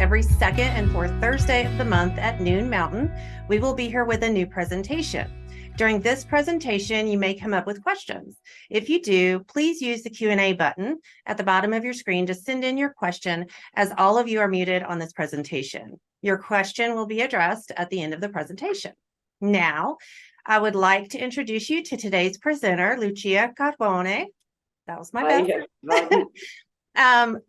every second and fourth Thursday of the month at noon Mountain. We will be here with a new presentation. During this presentation, you may come up with questions. If you do, please use the Q&A button at the bottom of your screen to send in your question, as all of you are muted on this presentation. Your question will be addressed at the end of the presentation. Now, I would like to introduce you to today's presenter, Lucia Carbone. That was my best.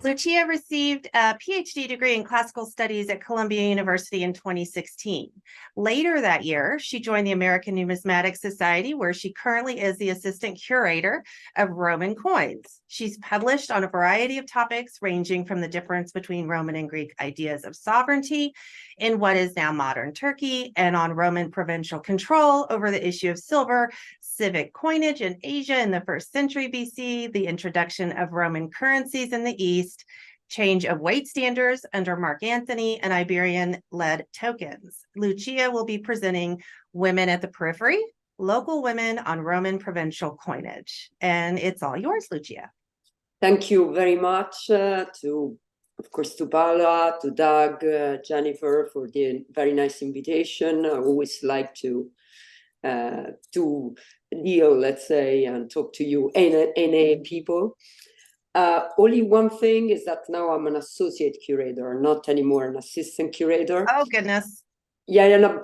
Lucia received a PhD degree in classical studies at Columbia University in 2016. Later that year, she joined the American Numismatic Association, where she currently is the assistant curator of Roman coins. She's published on a variety of topics, ranging from the difference between Roman and Greek ideas of sovereignty in what is now modern Turkey, and on Roman provincial control over the issue of silver, civic coinage in Asia in the 1st century BC, the introduction of Roman currencies in the East, change of weight standards under Mark Antony, and Iberian-led tokens. Lucia will be presenting Women at the Periphery, Local Women on Roman Provincial Coinage. And it's all yours, Lucia. Thank you very much of course, to Paula, to Doug, Jennifer, for the very nice invitation. I always like to deal, let's say, and talk to you NA people. Only one thing is that now I'm an associate curator, not anymore an assistant curator. Oh, goodness. Yeah, no,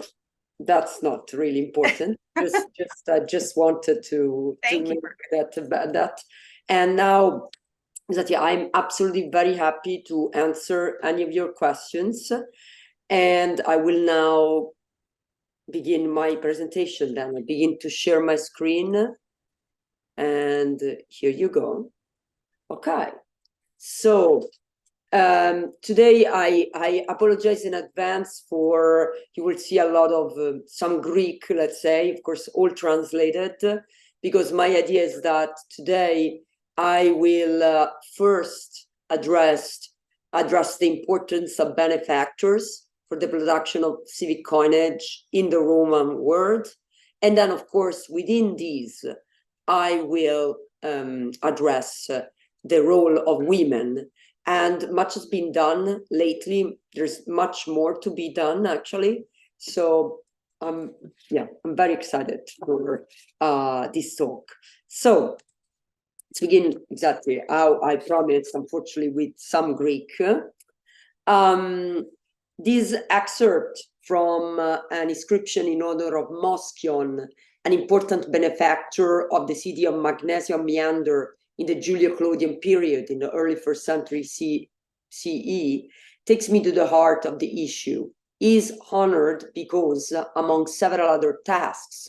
that's not really important. I just wanted to make that. And now, I'm absolutely very happy to answer any of your questions. And I will now begin my presentation. Then I begin to share my screen. And here you go. Okay, so today I apologize in advance for, you will see a lot of some Greek, let's say, of course, all translated, because my idea is that today I will first address the importance of benefactors for the production of civic coinage in the Roman world. And then, of course, within these, I will address the role of women. And much has been done lately. There's much more to be done, actually. So, I'm very excited for this talk. So, let's begin exactly how I promised, unfortunately, with some Greek. This excerpt from an inscription in honor of Moschyon, an important benefactor of the city of Magnesia Meander in the Julio-Claudian period in the early 1st century CE, takes me to the heart of the issue. He is honored because, among several other tasks,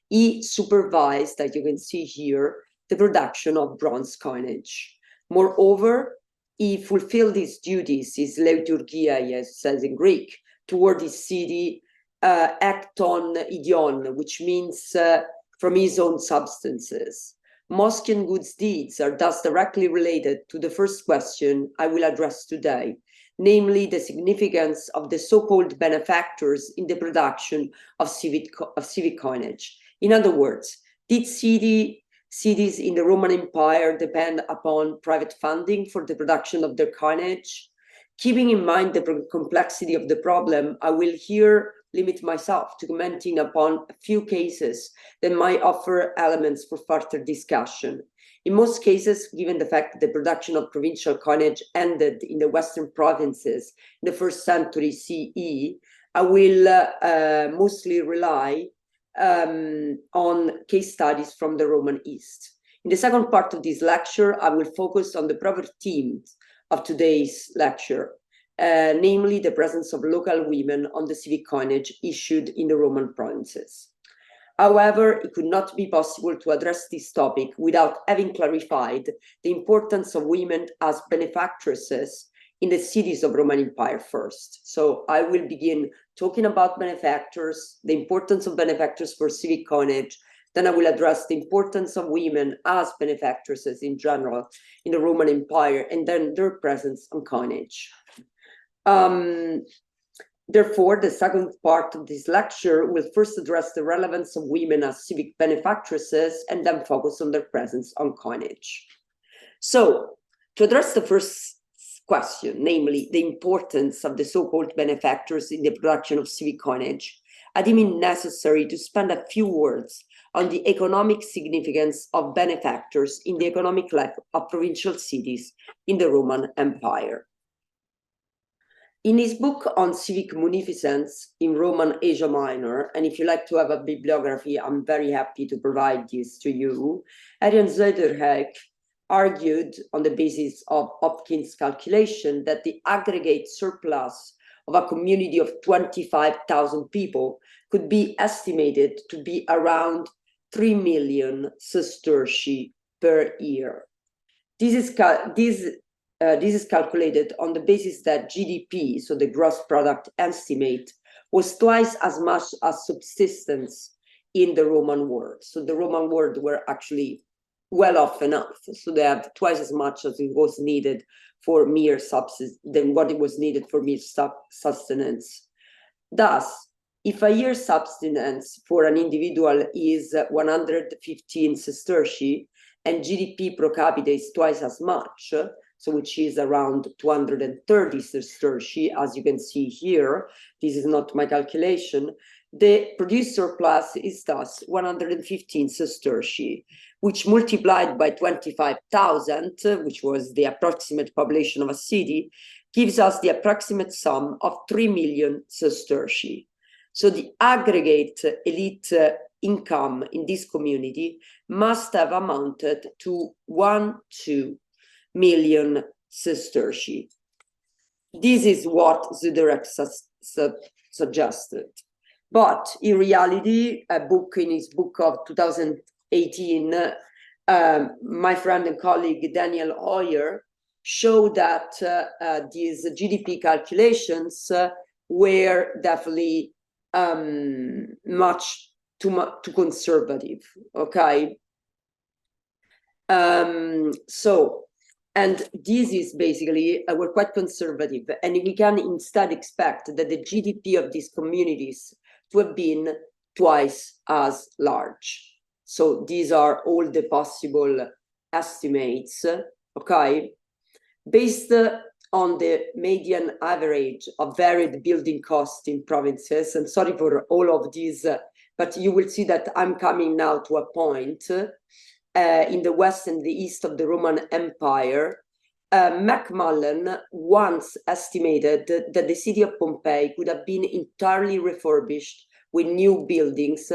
he supervised, as you can see here, the production of bronze coinage. Moreover, he fulfilled his duties, his liturgia, as it says in Greek, toward his city, ekton idion, which means from his own substances. Moschyon good deeds are thus directly related to the first question I will address today, namely the significance of the so-called benefactors in the production of civic coinage. In other words, did cities in the Roman Empire depend upon private funding for the production of their coinage? Keeping in mind the complexity of the problem, I will here limit myself to commenting upon a few cases that might offer elements for further discussion. In most cases, given the fact that the production of provincial coinage ended in the Western provinces in the 1st century CE, I will mostly rely on case studies from the Roman East. In the second part of this lecture, I will focus on the proper themes of today's lecture, namely the presence of local women on the civic coinage issued in the Roman provinces. However, it could not be possible to address this topic without having clarified the importance of women as benefactresses in the cities of Roman Empire first. So I will begin talking about benefactors, the importance of benefactors for civic coinage. Then I will address the importance of women as benefactresses in general in the Roman Empire, and then their presence on coinage. Therefore, the second part of this lecture will first address the relevance of women as civic benefactresses and then focus on their presence on coinage. So, to address the first question, namely the importance of the so-called benefactors in the production of civic coinage, I deem it necessary to spend a few words on the economic significance of benefactors in the economic life of provincial cities in the Roman Empire. In his book on civic munificence in Roman Asia Minor, and if you like to have a bibliography, I'm very happy to provide this to you, Adrian Zuiderhek argued on the basis of Hopkins' calculation that the aggregate surplus of a community of 25,000 people could be estimated to be around 3 million sesterci per year. This is calculated on the basis that GDP, so the gross product estimate, was twice as much as subsistence in the Roman world. So the Roman world were actually well off enough. So they have twice as much as it was needed for mere subsistence than what it was needed for mere sustenance. Thus, if a year's subsistence for an individual is 115 sesterci and GDP per capita is twice as much, so which is around 230 sesterci, as you can see here, this is not my calculation, the produced surplus is thus 115 sesterci, which multiplied by 25,000, which was the approximate population of a city, gives us the approximate sum of 3 million sesterci. So the aggregate elite income in this community must have amounted to 1-2 million sesterci. This is what Zuderek suggested. But in reality, in his book of 2018, my friend and colleague Daniel Hoyer showed that these GDP calculations were definitely much too conservative. Okay. And this is basically, we're quite conservative, and we can instead expect that the GDP of these communities to have been twice as large. So these are all the possible estimates, okay, based on the median average of varied building costs in provinces. And sorry for all of these, but you will see that I'm coming now to a point in the west and the east of the Roman Empire. Macmullen once estimated that the city of Pompeii could have been entirely refurbished with new buildings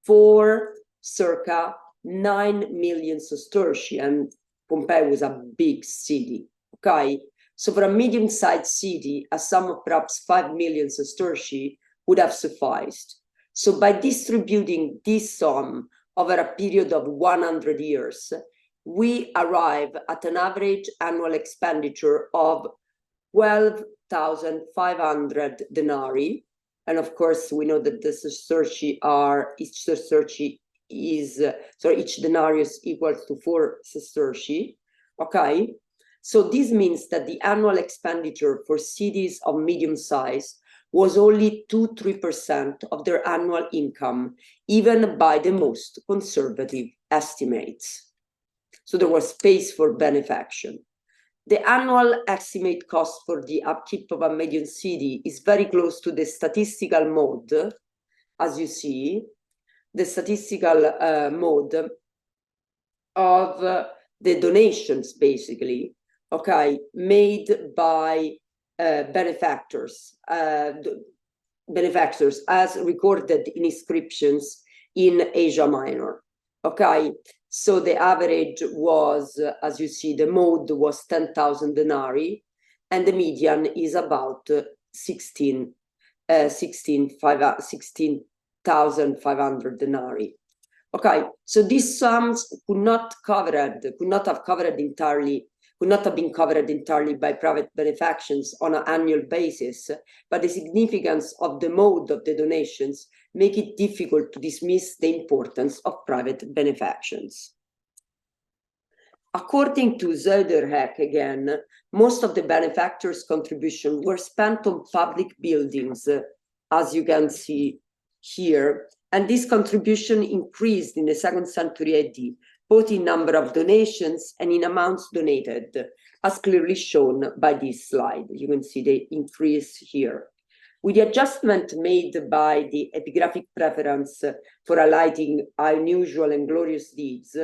for circa 9 million sesterci, and Pompeii was a big city, okay? So for a medium-sized city, a sum of perhaps 5 million sesterci would have sufficed. So by distributing this sum over a period of 100 years, we arrive at an average annual expenditure of 12,500 denarii. And of course, we know that the sesterci are, each sesterci is, each denarius equals to 4 sesterci, okay? So this means that the annual expenditure for cities of medium size was only 2-3% of their annual income, even by the most conservative estimates. So there was space for benefaction. The annual estimate cost for the upkeep of a medium city is very close to the statistical mode, as you see, the statistical mode of the donations, basically, okay, made by benefactors as recorded in inscriptions in Asia Minor. Okay, so the average was, as you see, the mode was 10,000 denarii, and the median is about 16,500 denarii. Okay, so these sums could not have been covered entirely by private benefactions on an annual basis, but the significance of the mode of the donations make it difficult to dismiss the importance of private benefactions. According to Zuiderhek again, most of the benefactors' contributions were spent on public buildings, as you can see here, and this contribution increased in the 2nd century AD, both in number of donations and in amounts donated. as clearly shown by this slide. You can see the increase here. With the adjustment made by the epigraphic preference for highlighting unusual and glorious deeds,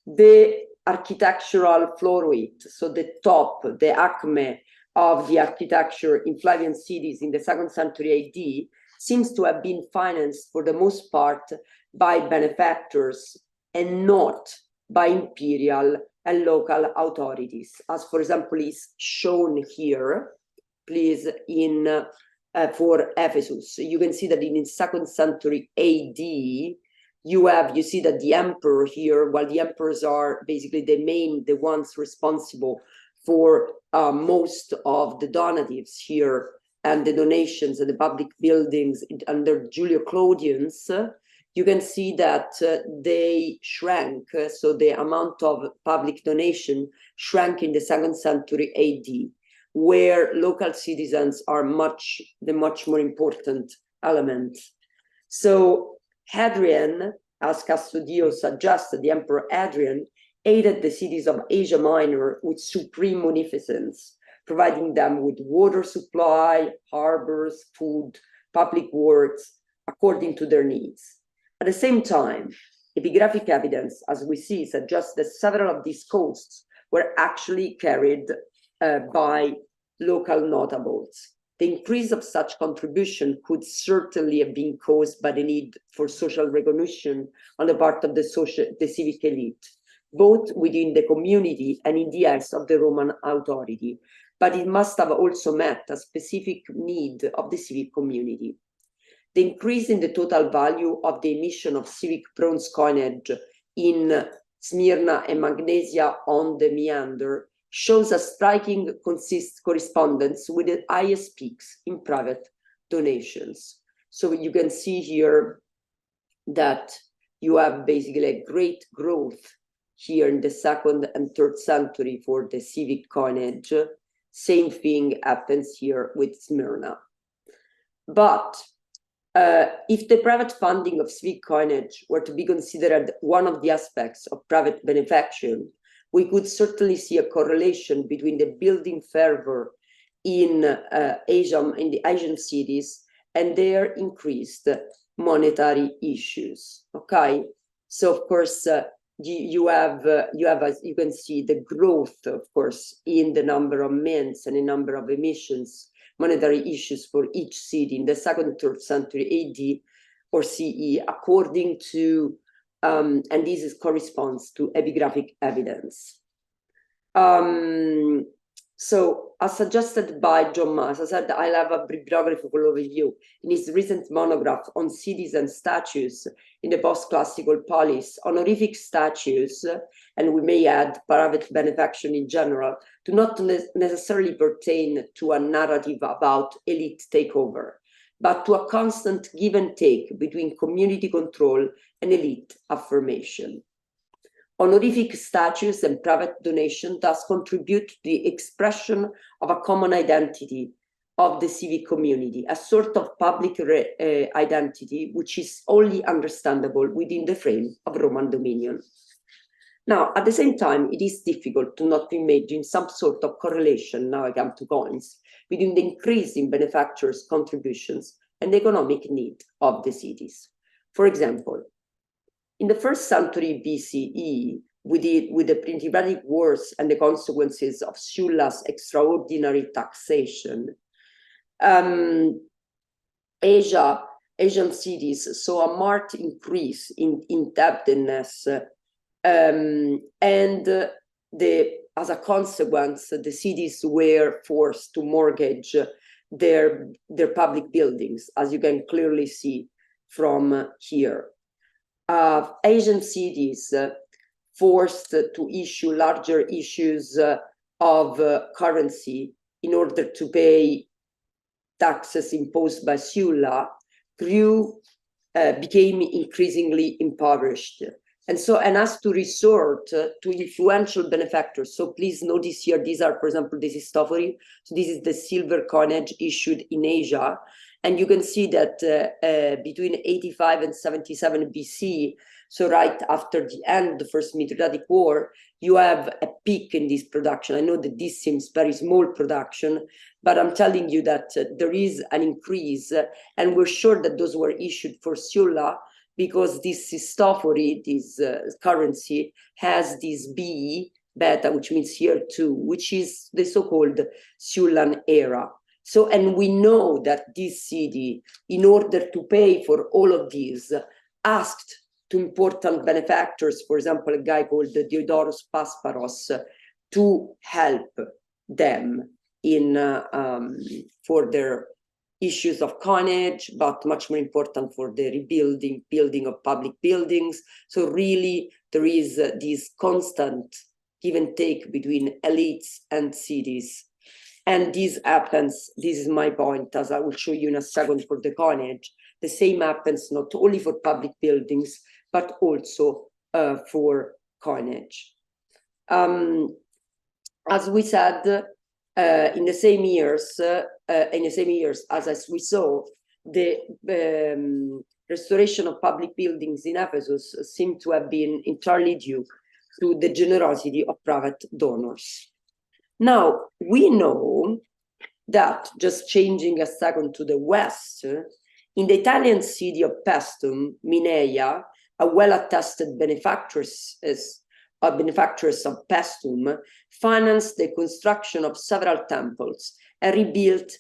the architectural florid, so the top, the acme of the architecture in Flavian cities in the 2nd century AD, seems to have been financed for the most part by benefactors and not by imperial and local authorities, as for example is shown here, please, in for Ephesus. You can see that in the 2nd century AD, you see that the emperor here, while the emperors are basically the ones responsible for most of the donatives here and the donations and the public buildings under Julio Claudians, you can see that they shrank. So the amount of public donation shrank in the 2nd century AD, where local citizens are the much more important element. So Hadrian, as Custodio suggested, the Emperor Hadrian aided the cities of Asia Minor with supreme munificence, providing them with water supply, harbors, food, public works, according to their needs. At the same time, epigraphic evidence, as we see, suggests that several of these costs were actually carried by local notables. The increase of such contribution could certainly have been caused by the need for social recognition on the part of the civic elite, both within the community and in the eyes of the Roman authority, but it must have also met a specific need of the civic community. The increase in the total value of the emission of civic bronze coinage in Smyrna and Magnesia on the Meander shows a striking correspondence with the highest peaks in private donations. So you can see here that you have basically a great growth here in the 2nd and 3rd century for the civic coinage. Same thing happens here with Smyrna. But if the private funding of civic coinage were to be considered one of the aspects of private benefaction, we could certainly see a correlation between the building fervor in Asia, in the Asian cities, and their increased monetary issues. Okay, so of course you have, as you can see, the growth, of course, in the number of mints and the number of emissions, monetary issues for each city in the 2nd, 3rd century AD or CE, according to and this corresponds to epigraphic evidence. So, as suggested by John Mas, as I said, I'll have a bibliographical overview in his recent monograph on cities and statues in the post-classical polis. Honorific statues, and we may add private benefaction in general, do not necessarily pertain to a narrative about elite takeover, but to a constant give and take between community control and elite affirmation. Honorific statues and private donation thus contribute to the expression of a common identity of the civic community, a sort of public identity which is only understandable within the frame of Roman dominion. Now, at the same time, it is difficult to not imagine some sort of correlation, now I come to coins, between the increase in benefactors' contributions and the economic need of the cities. For example, in the 1st century BCE, with the Principatic Wars and the consequences of Sulla's extraordinary taxation, Asian cities saw a marked increase in indebtedness, and as a consequence, the cities were forced to mortgage their public buildings, as you can clearly see from here. Asian cities forced to issue larger issues of currency in order to pay taxes imposed by Sulla became increasingly impoverished. And has to resort to influential benefactors. So please notice here, these are, for example, this is Tofori. So this is the silver coinage issued in Asia. And you can see that between 85 and 77 BC, so right after the end of the First Mithridatic War, you have a peak in this production. I know that this seems very small production, but I'm telling you that there is an increase, and we're sure that those were issued for Sulla, because this Sistophory, this currency, has this B beta, which means year 2, which is the so-called Sullan era. So, and we know that this city, in order to pay for all of these, asked to important benefactors, for example, a guy called Diodorus Pasparos, to help them in for their issues of coinage, but much more important for the building of public buildings. So really, there is this constant give and take between elites and cities. And this happens, this is my point, as I will show you in a second for the coinage. The same happens not only for public buildings, but also for coinage. As we said, in the same years, as we saw, the restoration of public buildings in Ephesus seemed to have been entirely due to the generosity of private donors. Now, we know that, just changing a second to the west, in the Italian city of Paestum, Minea, a well-attested benefactress of Paestum financed the construction of several temples and rebuilt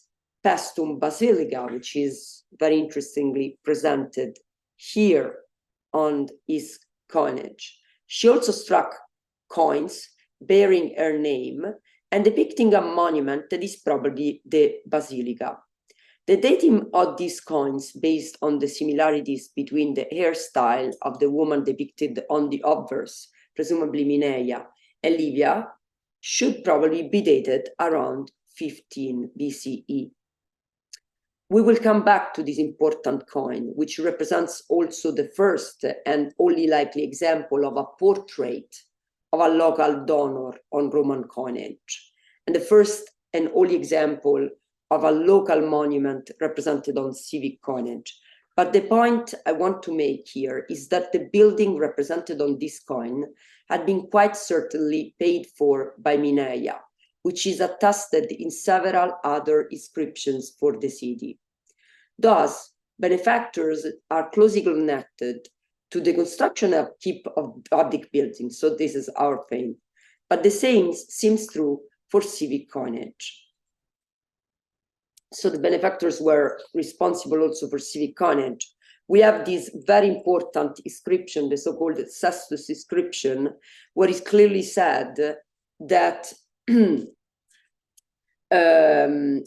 Paestum Basilica, which is very interestingly presented here on his coinage. She also struck coins bearing her name and depicting a monument that is probably the basilica. The dating of these coins, based on the similarities between the hairstyle of the woman depicted on the obverse, presumably Minea, and Livia, should probably be dated around 15 BCE. We will come back to this important coin, which represents also the first and only likely example of a portrait of a local donor on Roman coinage, and the first and only example of a local monument represented on civic coinage. But the point I want to make here is that the building represented on this coin had been quite certainly paid for by Minea, which is attested in several other inscriptions for the city. Thus, benefactors are closely connected to the construction of public buildings, so this is our thing. But the same seems true for civic coinage. So the benefactors were responsible also for civic coinage. We have this very important inscription, the so-called Cestus inscription, where it's clearly said that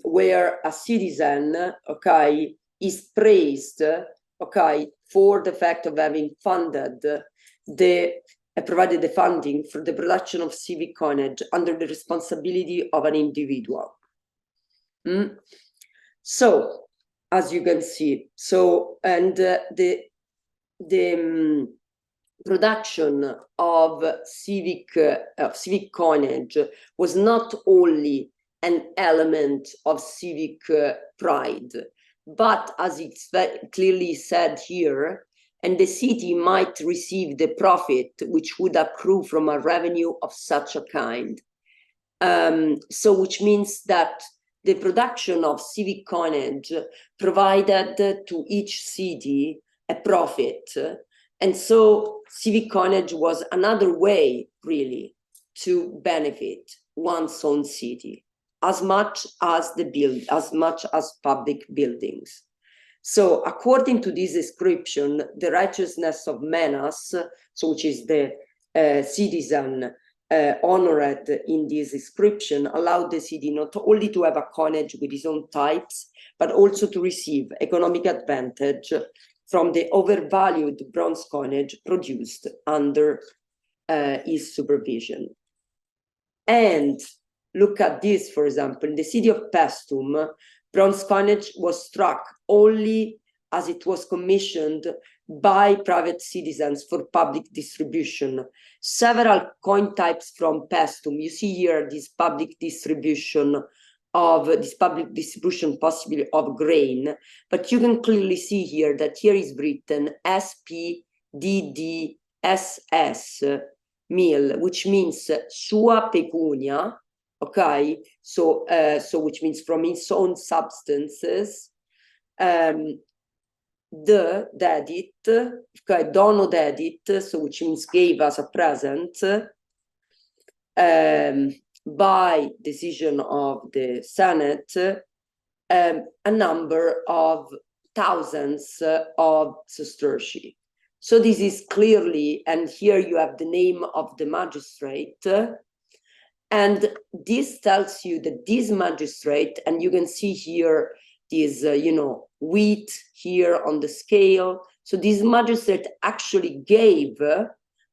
where a citizen, okay, is praised, okay, for the fact of having funded provided the funding for the production of civic coinage under the responsibility of an individual. So, as you can see, so, and the production of civic coinage was not only an element of civic pride, but as it's very clearly said here, and the city might receive the profit which would accrue from a revenue of such a kind. So which means that the production of civic coinage provided to each city a profit. And so civic coinage was another way really to benefit one's own city, as much as public buildings. So according to this description, the righteousness of Menas, so which is the citizen honored in this inscription, allowed the city not only to have a coinage with its own types, but also to receive economic advantage from the overvalued bronze coinage produced under his supervision. And look at this, for example, in the city of Paestum, bronze coinage was struck only as it was commissioned by private citizens for public distribution. Several coin types from Paestum. You see here this public distribution possibly of grain, but you can clearly see here that here is written SPDDSS, mil, which means sua pecunia, okay? So which means from his own substances, the dedit, okay, dono dedit, so which means gave us a present, by decision of the Senate, a number of thousands of sestertii. So this is clearly, and here you have the name of the magistrate, and this tells you that this magistrate, and you can see here this, weight here on the scale. So this magistrate actually gave,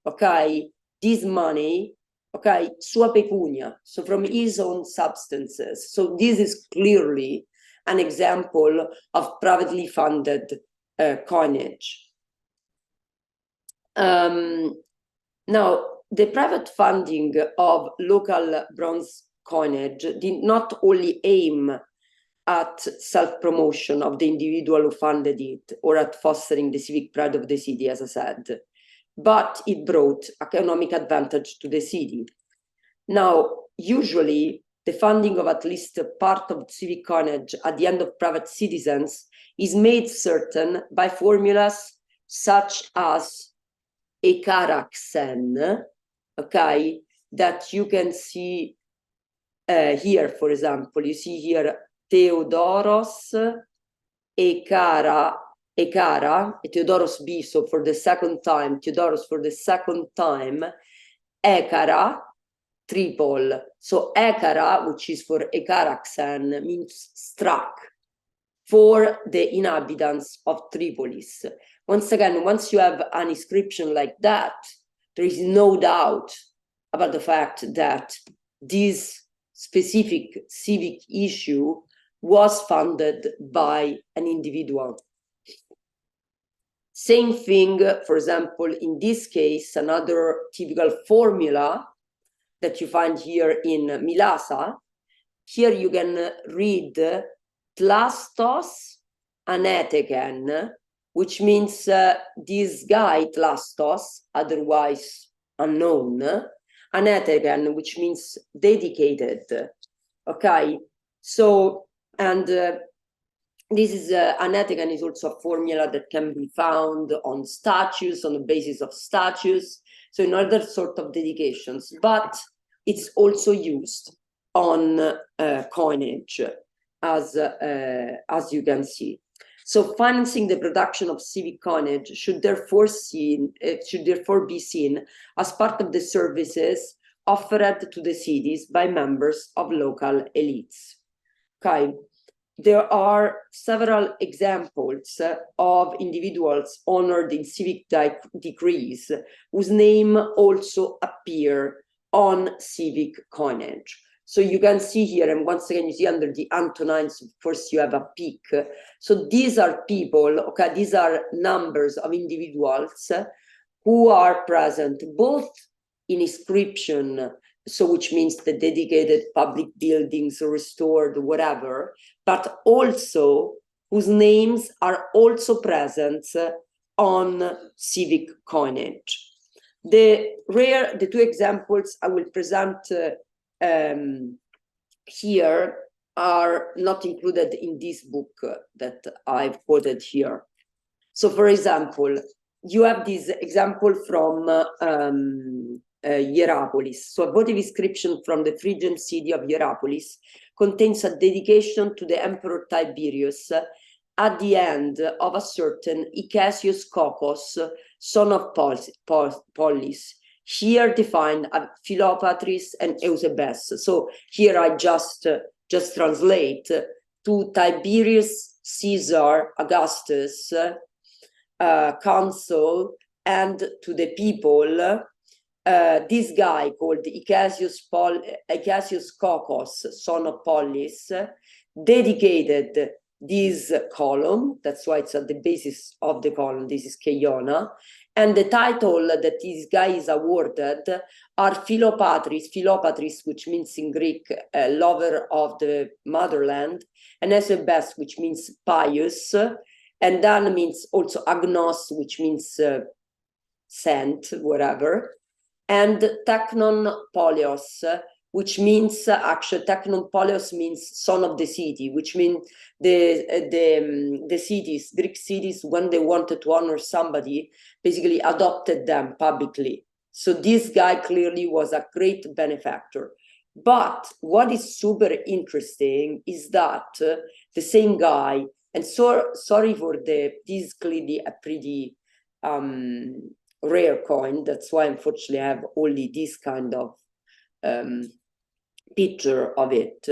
okay, this money, okay, sua pecunia, so from his own substances. So this is clearly an example of privately funded coinage. Now, the private funding of local bronze coinage did not only aim at self-promotion of the individual who funded it or at fostering the civic pride of the city, as I said, but it brought economic advantage to the city. Now, usually, the funding of at least a part of civic coinage at the end of private citizens is made certain by formulas such as ekaraxen, okay, that you can see here, for example. You see here Theodoros Ekara, Theodoros B, so for the second time, Theodoros for the second time, Ekara, triple. So Ekara, which is for Ekaraxen, means struck for the inhabitants of Tripolis. Once again, once you have an inscription like that, there is no doubt about the fact that this specific civic issue was funded by an individual. Same thing, for example, in this case, another typical formula that you find here in Milasa. Here you can read Tlastos aneteken, which means this guy, Tlastos, otherwise unknown, aneteken, which means dedicated. Okay, so, and this is aneteken is also a formula that can be found on statues, on the basis of statues, so in other sort of dedications, but it's also used on coinage, as you can see. So financing the production of civic coinage should therefore be seen as part of the services offered to the cities by members of local elites. Okay, there are several examples of individuals honored in civic decrees whose name also appear on civic coinage. So you can see here, and once again, you see under the Antonines, first you have a peak. So these are people, okay, these are numbers of individuals who are present both in inscription, so which means the dedicated public buildings restored, whatever, but also whose names are also present on civic coinage. The two examples I will present here are not included in this book that I've quoted here. So, for example, you have this example from Hierapolis. So a votive inscription from the Phrygian city of Hierapolis contains a dedication to the Emperor Tiberius at the end of a certain Icasius Cocos, son of Polis, here defined as Philopatris and Eusebes. So here I just translate to Tiberius Caesar Augustus, consul, and to the people, this guy called Icasius Cocos, son of Polis, dedicated this column. That's why it's at the basis of the column. This is Keiona. And the title that this guy is awarded are Philopatris, which means in Greek, lover of the motherland, and Eusebes, which means pious, and Dan means also agnos, which means sent, whatever. and teknon polios, which means actually teknon polios means son of the city, which means the cities, Greek cities, when they wanted to honor somebody, basically adopted them publicly. So this guy clearly was a great benefactor. But what is super interesting is that the same guy, and so sorry for this is clearly a pretty rare coin. That's why unfortunately I have only this kind of picture of it.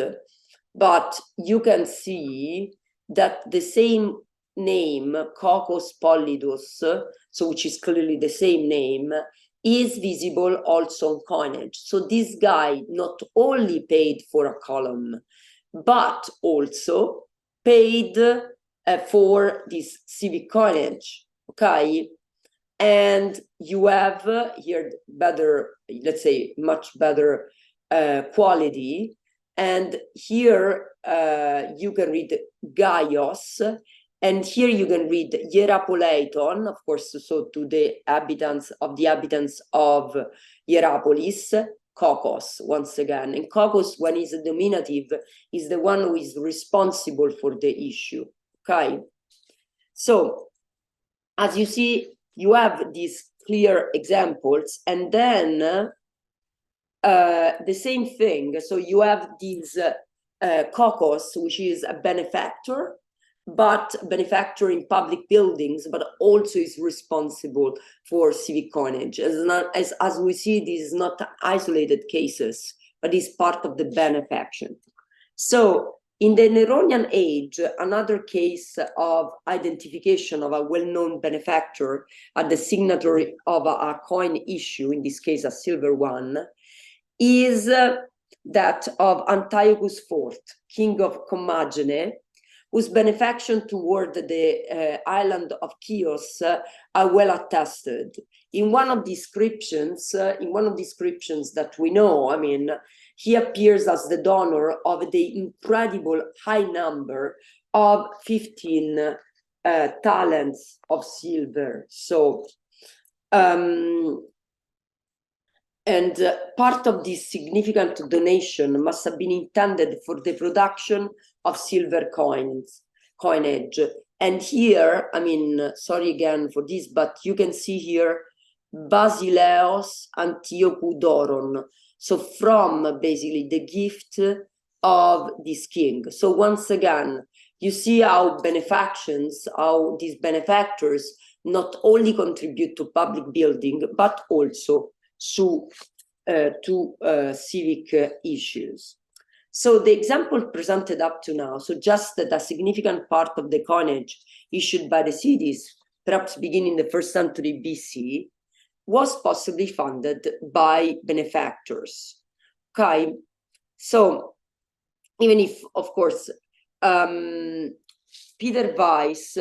But you can see that the same name, Cocos Pollidus, so which is clearly the same name, is visible also on coinage. So this guy not only paid for a column, but also paid for this civic coinage, okay? And you have here better, let's say, much better quality. And here you can read Gaios, and here you can read Hierapoleiton, of course, so to the inhabitants of Hierapolis, Kokos, once again. And Kokos, when it's a nominative, is the one who is responsible for the issue, okay? So, as you see, you have these clear examples, and then the same thing. So you have these Kokos, which is a benefactor, but benefactor in public buildings, but also is responsible for civic coinage. As we see, this is not isolated cases, but is part of the benefaction. So in the Neronian age, another case of identification of a well-known benefactor at the signatory of a coin issue, in this case a silver one, is that of Antiochus IV, king of Commagene, whose benefaction toward the island of Chios are well attested. In one of the descriptions that we know, I mean, he appears as the donor of the incredible high number of 15 talents of silver. So, and part of this significant donation must have been intended for the production of silver coinage. And here, I mean, sorry again for this, but you can see here Basileos Antiochoudoron. So from basically the gift of this king. So once again, you see how how these benefactors not only contribute to public building, but also to civic issues. So the example presented up to now suggests that a significant part of the coinage issued by the cities, perhaps beginning the 1st century BC, was possibly funded by benefactors. Okay, so even if, of course, Peter Weiss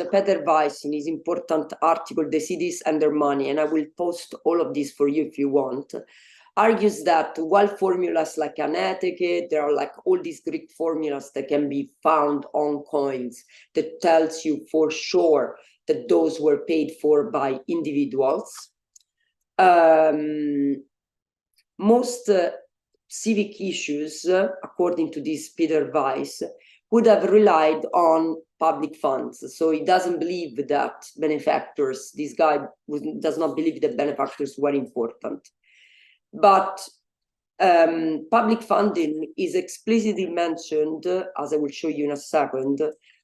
in his important article, The Cities and Their Money, and I will post all of this for you if you want, argues that while formulas like an etiquette, there are like all these Greek formulas that can be found on coins that tells you for sure that those were paid for by individuals. Most civic issues, according to this Peter Weiss, would have relied on public funds. So he doesn't believe that benefactors, this guy does not believe that benefactors were important. But public funding is explicitly mentioned, as I will show you in a second,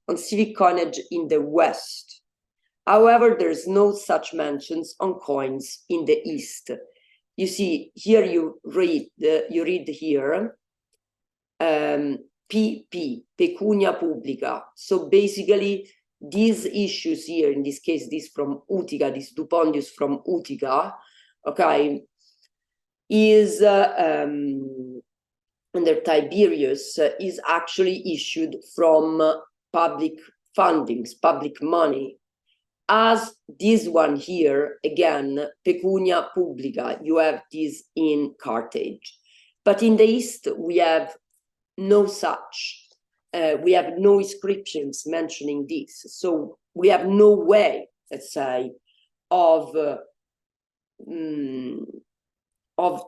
on civic coinage in the West. However, there's no such mentions on coins in the East. You see, here you read here, PP, pecunia publica. So basically, these issues here, in this case, this from Utica, this Dupondius from Utica, okay, is under Tiberius, is actually issued from public fundings, public money. As this one here, again, pecunia publica, you have this in Carthage. But in the East, we have no such, we have no inscriptions mentioning this. So we have no way, let's say, of of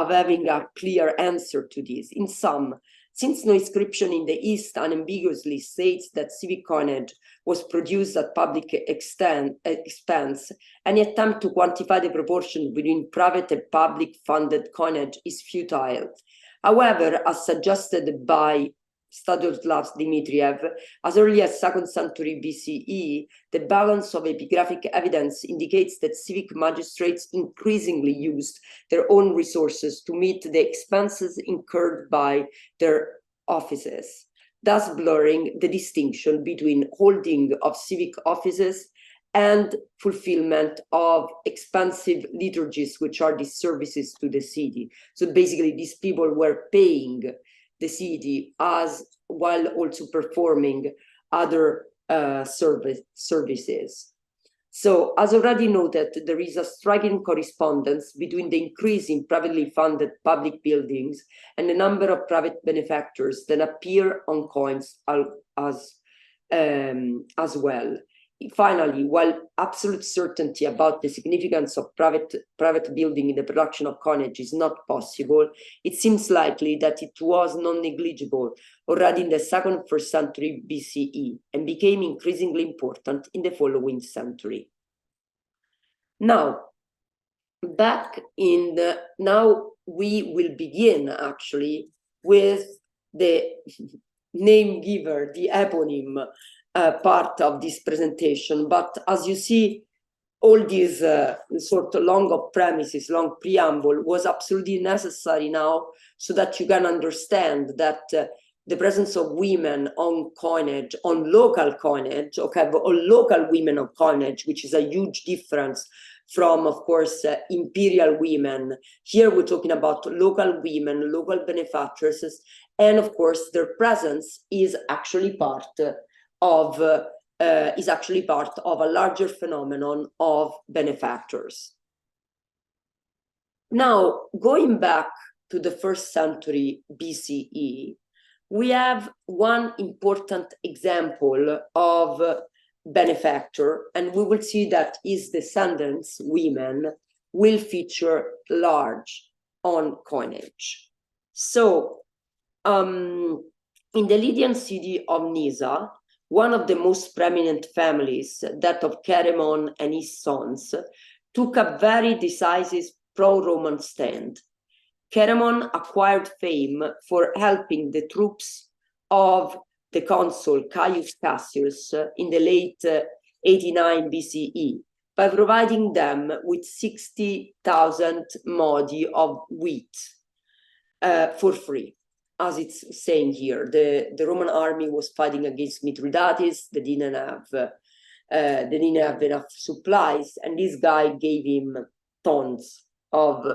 having a clear answer to this. In sum, since no inscription in the East unambiguously states that civic coinage was produced at public expense, any attempt to quantify the proportion between private and public funded coinage is futile. However, as suggested by Stanisław Dmitriev, as early as 2nd century BCE, the balance of epigraphic evidence indicates that civic magistrates increasingly used their own resources to meet the expenses incurred by their offices, thus blurring the distinction between holding of civic offices and fulfillment of expensive liturgies, which are the services to the city. So basically, these people were paying the city as while also performing other services. So, as already noted, there is a striking correspondence between the increase in privately funded public buildings and the number of private benefactors that appear on coins as well. Finally, while absolute certainty about the significance of private building in the production of coinage is not possible, it seems likely that it was non-negligible already in the 2nd, 1st century BCE and became increasingly important in the following century. Now, now we will begin actually with the name giver, the eponym part of this presentation. But as you see, all these sort of long premises, long preamble was absolutely necessary now so that you can understand that the presence of women on coinage, on local coinage, okay, but on local women on coinage, which is a huge difference from, of course, imperial women. Here we're talking about local women, local benefactresses, and of course their presence is actually part of a larger phenomenon of benefactors. Now, going back to the 1st century BCE, we have one important example of benefactor, and we will see that his descendants, women, will feature large on coinage. So, in the Lydian city of Nisa, one of the most prominent families, that of Carbone and his sons, took a very decisive pro-Roman stand. Carbone acquired fame for helping the troops of the consul Caius Cassius in the late 89 BCE by providing them with 60,000 modi of wheat for free. As it's saying here, the Roman army was fighting against Mithridates. They didn't have enough supplies, and this guy gave him tons of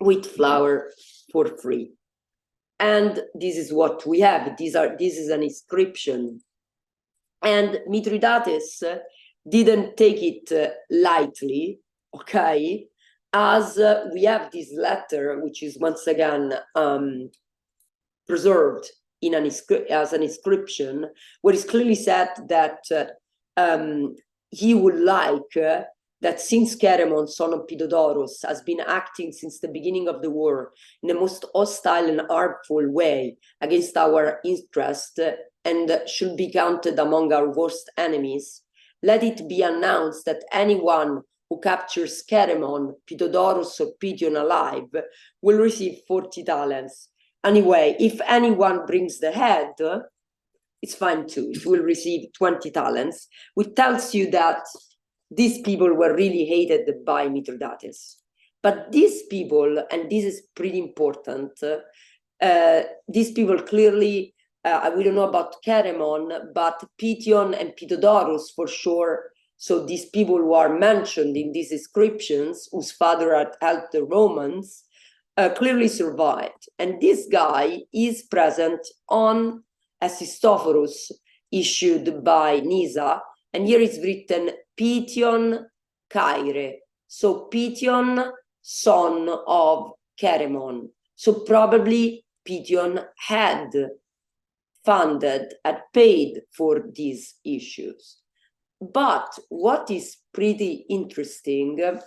wheat flour for free. And this is what we have. This is an inscription. And Mithridates didn't take it lightly, okay? As we have this letter, which is once again preserved in as an inscription, where it's clearly said that he would like that since Carbone, son of Pitodoros, has been acting since the beginning of the war in the most hostile and artful way against our interest and should be counted among our worst enemies, let it be announced that anyone who captures Carbone, Pitodoros, or Pition alive will receive 40 talents. Anyway, if anyone brings the head, it's fine too. It will receive 20 talents, which tells you that these people were really hated by Mithridates. But these people, and this is pretty important, these people clearly, we don't know about Carbone, but Pition and Pitodoros for sure. So these people who are mentioned in these inscriptions, whose father had helped the Romans, clearly survived. And this guy is present on a Sistophorus issued by Nisa, and here is written Pition Caire. So Pition, son of Carbone. So probably Pition had paid for these issues. But what is pretty interesting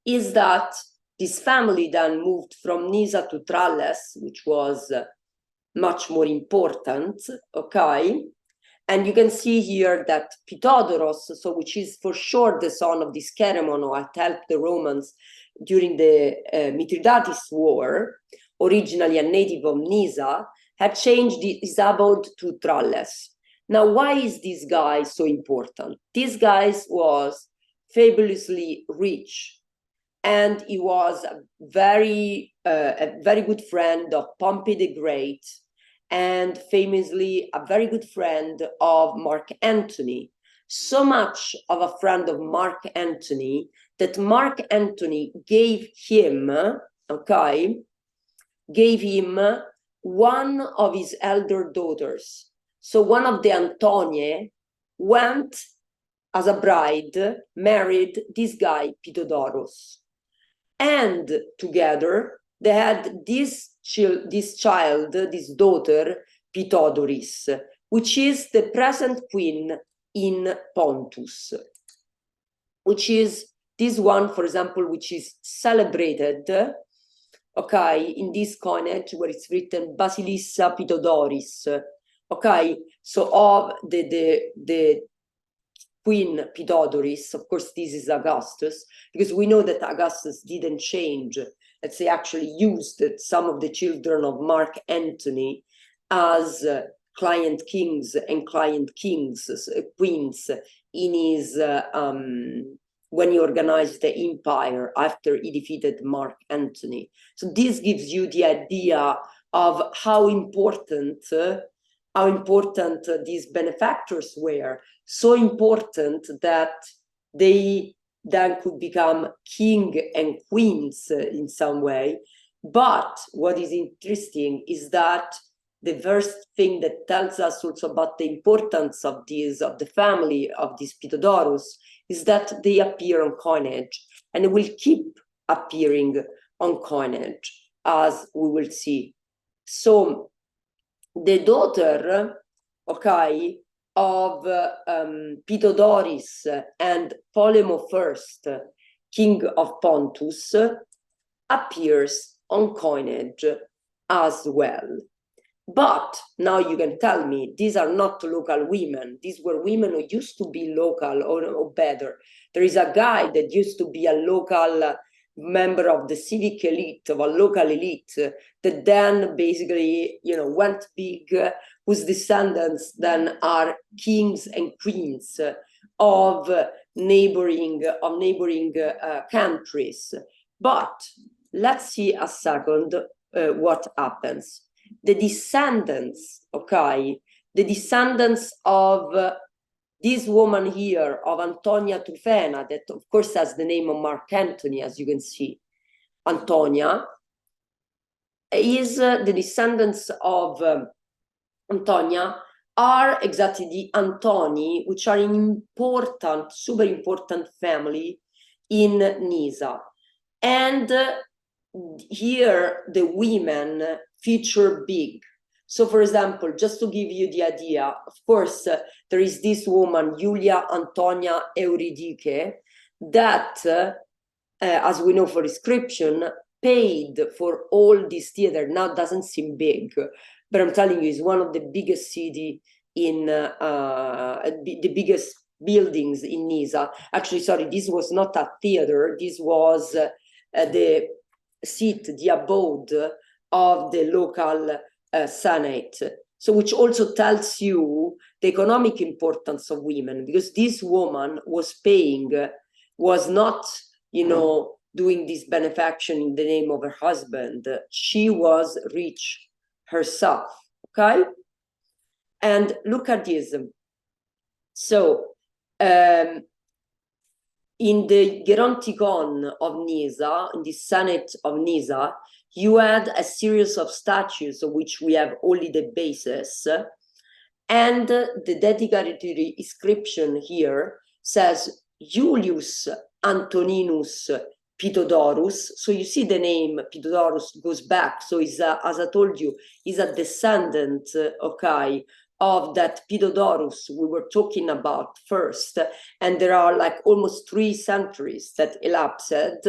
is that this family then moved from Nisa to Tralles, which was much more important, okay? And you can see here that Pitodoros, so which is for sure the son of this Cheremon who had helped the Romans during the Mithridates War, originally a native of Nisa, had changed his abode to Tralles. Now, why is this guy so important? This guy was fabulously rich, and he was a very good friend of Pompey the Great, and famously a very good friend of Mark Antony. So much of a friend of Mark Antony that Mark Antony gave him, one of his elder daughters. So one of the Antonie went as a bride, married this guy, Pitodoros. And together, they had this daughter, Pitodoris, which is the present queen in Pontus, which is this one, for example, which is celebrated, okay, in this coinage where it's written Basilissa Pitodoris, okay, so of the Queen Pitodoris. Of course, this is Augustus, because we know that Augustus didn't change. Let's say actually used some of the children of Mark Antony as client kings and queens in his when he organized the empire after he defeated Mark Antony. So this gives you the idea of how important these benefactors were. So important that they then could become king and queens in some way. But what is interesting is that the first thing that tells us also about the importance of the family of these Pitodoros is that they appear on coinage, and they will keep appearing on coinage, as we will see. So the daughter, okay, of Pitodoris and Polemo I, king of Pontus, appears on coinage as well. But now you can tell me these are not local women. These were women who used to be local, or better. There is a guy that used to be a local member of the civic elite, of a local elite, that then basically, went big, whose descendants then are kings and queens of neighboring countries. But let's see a second what happens. The descendants, okay, the descendants of this woman here, of Antonia Trufena, that of course has the name of Mark Antony, as you can see. Antonia is the descendants of Antonia are exactly the Antoni, which are an important, super important family in Nisa. And here the women feature big. So, for example, just to give you the idea, of course, there is this woman, Julia Antonia Euridice, that, as we know for inscription, paid for all this theater. Now it doesn't seem big, but I'm telling you, it's one of the biggest city in, the biggest buildings in Nisa. Actually, sorry, this was not a theater. This was the seat, the abode of the local Senate. So which also tells you the economic importance of women, because this woman was paying, was not, doing this benefaction in the name of her husband. She was rich herself, okay? And look at this. So in the Geronticon of Nisa, in the Senate of Nisa, you had a series of statues of which we have only the basis. And the dedicatory inscription here says Julius Antoninus Pitodoros. So you see the name Pitodoros goes back. So he's as I told you, he's a descendant, okay, of that Pidodorus we were talking about first, and there are like almost 3 centuries that elapsed,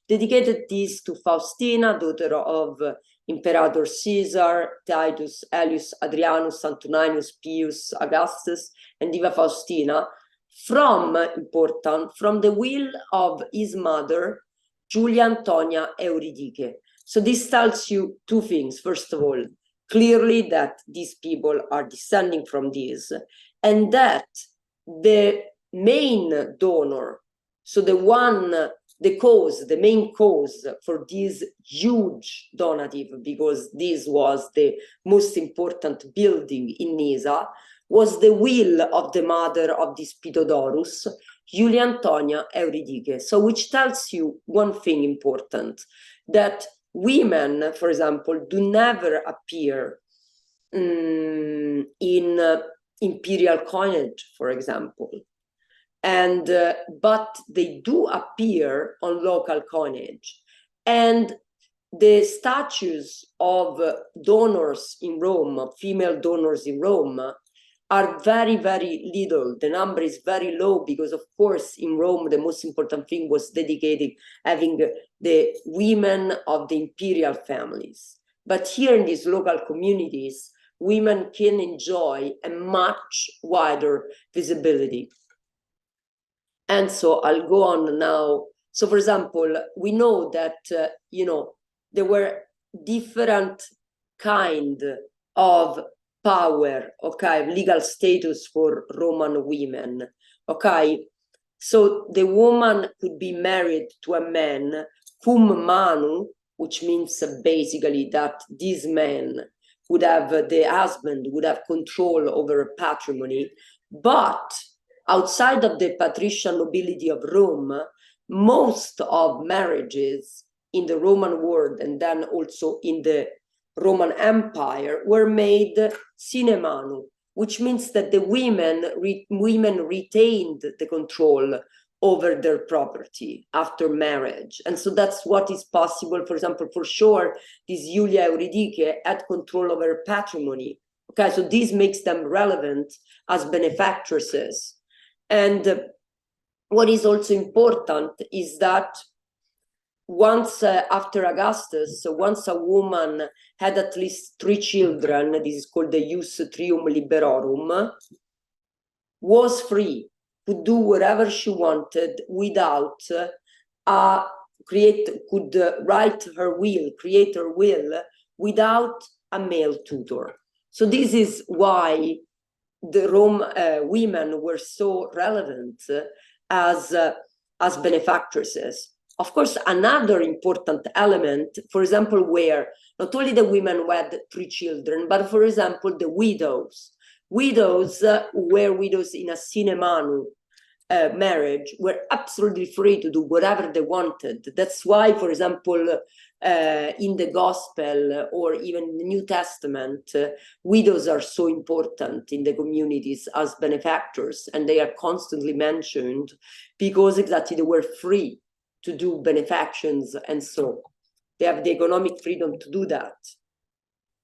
dedicated this to Faustina, daughter of Imperator Caesar, Titus, Aelius, Adrianus, Antoninus, Pius, Augustus, and Diva Faustina, from the will of his mother, Julia Antonia Euridice. So this tells you 2 things. First of all, clearly that these people are descending from this, and that the main donor, so the main cause for this huge donative, because this was the most important building in Nisa, was the will of the mother of this Pidodorus, Julia Antonia Euridice. So which tells you one thing important, that women, for example, do never appear in imperial coinage, for example, and but they do appear on local coinage, and the statues of donors in Rome, female donors in Rome, are very, very little. The number is very low because, of course, in Rome, the most important thing was dedicating having the women of the imperial families. But here in these local communities, women can enjoy a much wider visibility. And so I'll go on now. So, for example, we know that, there were different kind of power, okay, legal status for Roman women, okay? So the woman could be married to a man cum manu, which means basically that this man would have, the husband would have control over her patrimony, but outside of the patrician nobility of Rome, most of marriages in the Roman world and then also in the Roman Empire were made sine manu, which means that the women retained the control over their property after marriage. And so that's what is possible. For example, for sure, this Julia Euridice had control over her patrimony. Okay, so this makes them relevant as benefactresses. And what is also important is that once after Augustus, so once a woman had at least 3 children, this is called the Ius Trium Liberorum, was free to do whatever she wanted without could write her will, create her will without a male tutor. So this is why the Rome women were so relevant as benefactresses. Of course, another important element, for example, where not only the women had 3 children, but for example, the widows. Widows who were widows in a sine manu marriage were absolutely free to do whatever they wanted. That's why, for example, in the Gospel or even in the New Testament, widows are so important in the communities as benefactors, and they are constantly mentioned because exactly they were free to do benefactions, and so they have the economic freedom to do that.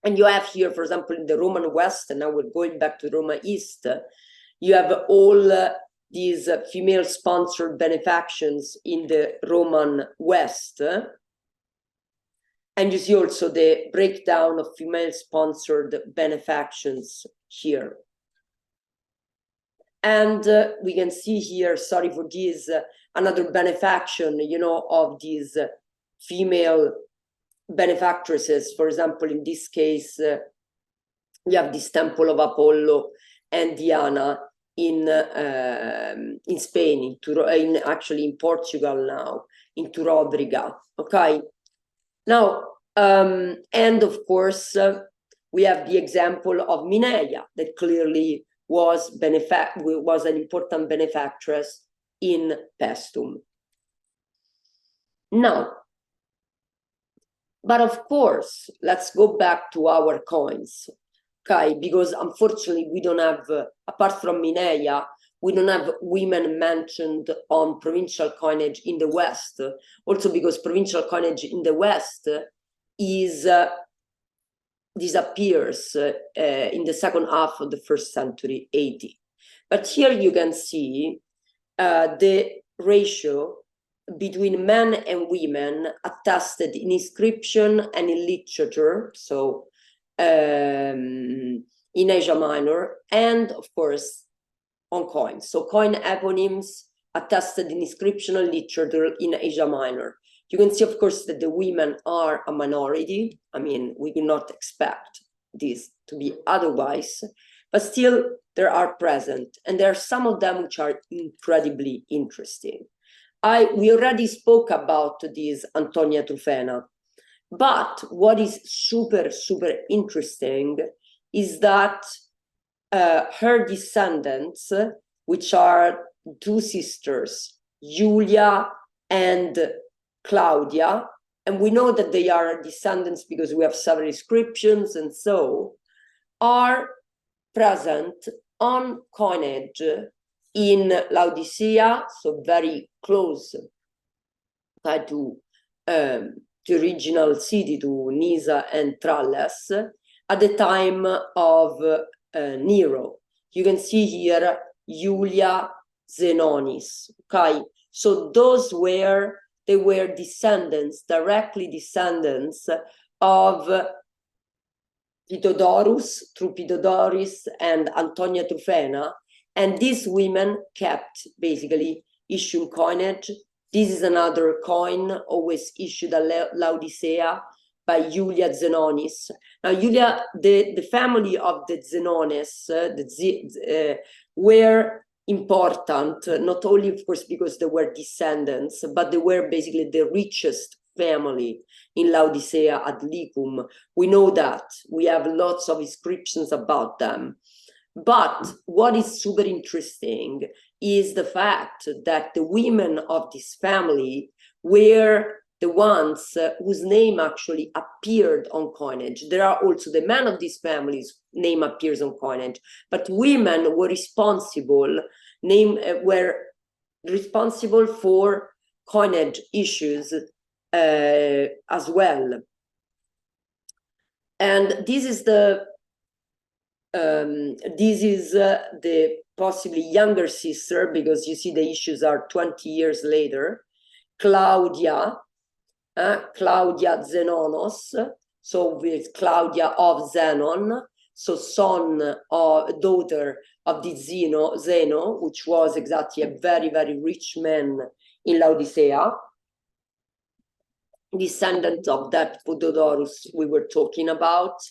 And you have here, for example, in the Roman West, and now we're going back to Roma East, you have all these female-sponsored benefactions in the Roman West. And you see also the breakdown of female-sponsored benefactions here. And we can see here, sorry for this, another benefaction, of these female benefactresses. For example, in this case, you have this Temple of Apollo and Diana in Spain, actually in Portugal now, in Turóbriga. Okay. Now, and of course, we have the example of Mineia that clearly was an important benefactress in Paestum. Now, but of course, let's go back to our coins, okay? Because unfortunately, we don't have, apart from Mineia, we don't have women mentioned on provincial coinage in the West. Also because provincial coinage in the West is disappears in the second half of the 1st century AD. But here you can see the ratio between men and women attested in inscription and in literature, so in Asia Minor, and of course on coins. So coin eponyms attested in inscription and literature in Asia Minor. You can see, of course, that the women are a minority. I mean, we do not expect this to be otherwise, but still they are present, and there are some of them which are incredibly interesting. We already spoke about this Antonia Trufena, but what is super interesting is that her descendants, which are two sisters, Julia and Claudia, and we know that they are descendants because we have several inscriptions and so, are present on coinage in Laodicea, so very close to the original city, to Nisa and Tralles, at the time of Nero. You can see here Julia Zenonis, okay? So those were, they were descendants, directly descendants of Pitodorus, through Pitodoris and Antonia Trufena, and these women kept basically issuing coinage. This is another coin always issued at Laodicea by Julia Zenonis. Now, Julia, the family of the Zenones were important, not only, of course, because they were descendants, but they were basically the richest family in Laodicea at Lycum. We know that. We have lots of inscriptions about them. But what is super interesting is the fact that the women of this family were the ones whose name actually appeared on coinage. There are also the men of these families' name appears on coinage, but women were responsible for coinage issues as well. And this is the possibly younger sister, because you see the issues are 20 years later, Claudia Zenonos, so with Claudia of Zenon, so son or daughter of the Zeno, which was exactly a very rich man in Laodicea, descendant of that Pitodorus we were talking about.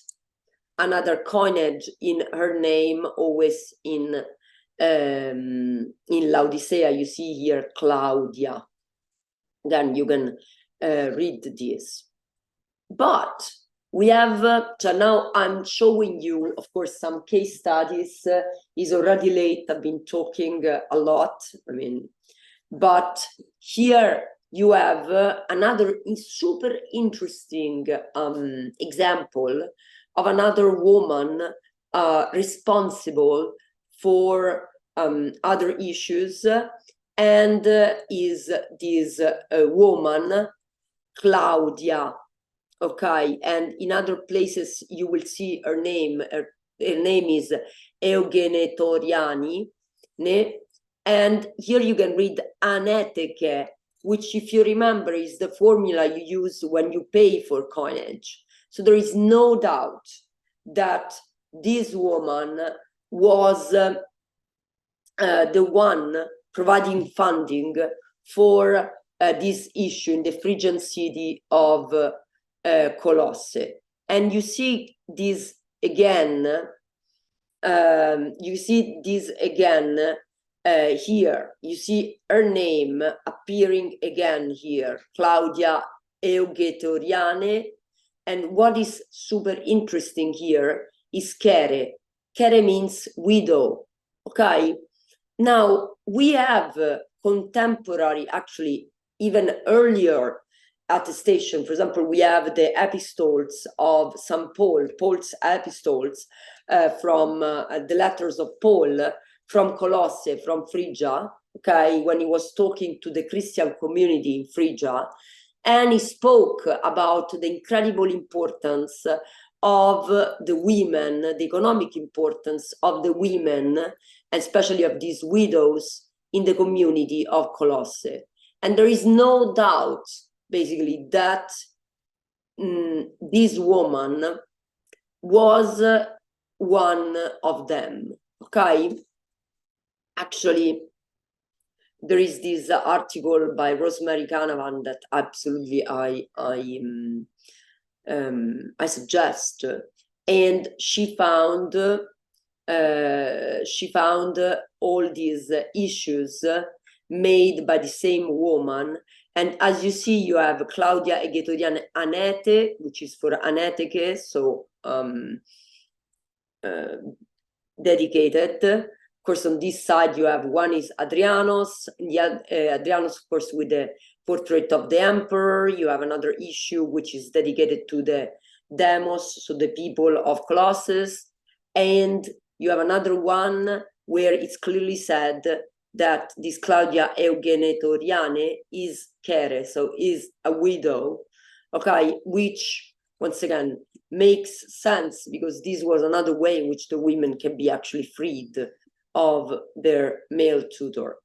Another coinage in her name, always in Laodicea. You see here Claudia. Then you can read this. But we have, so now I'm showing you, of course, some case studies. It's already late, I've been talking a lot, I mean, but here you have another super interesting example of another woman responsible for other issues, and is this woman, Claudia, okay? And in other places you will see her name. Her name is Eugene Toriani, and here you can read aneteke, which, if you remember, is the formula you use when you pay for coinage. So there is no doubt that this woman was the one providing funding for this issue in the Phrygian city of Colosse. And you see this again, here. You see her name appearing again here, Claudia Eugetoriane. And what is super interesting here is Kere. Kere means widow, okay? Now, we have contemporary, actually, even earlier attestation. For example, we have the epistles of St. Paul, Paul's epistles from the letters of Paul from Colosse, from Phrygia, okay, when he was talking to the Christian community in Phrygia. And he spoke about the incredible importance of the women, the economic importance of the women, and especially of these widows in the community of Colosse. And there is no doubt, basically, that this woman was one of them, okay? Actually, there is this article by Rosemary Canavan that absolutely I suggest, and she found all these issues made by the same woman. And as you see, you have Claudia Egetorian Anete, which is for Aneteke, so dedicated. Of course, on this side, you have one is Adrianos, Adrianos, of course, with the portrait of the emperor. You have another issue, which is dedicated to the demos, so the people of Colossus. And you have another one where it's clearly said that this Claudia Eugenetoriane is Kere, so is a widow, okay, which, once again, makes sense because this was another way in which the women can be actually freed of their male tutor.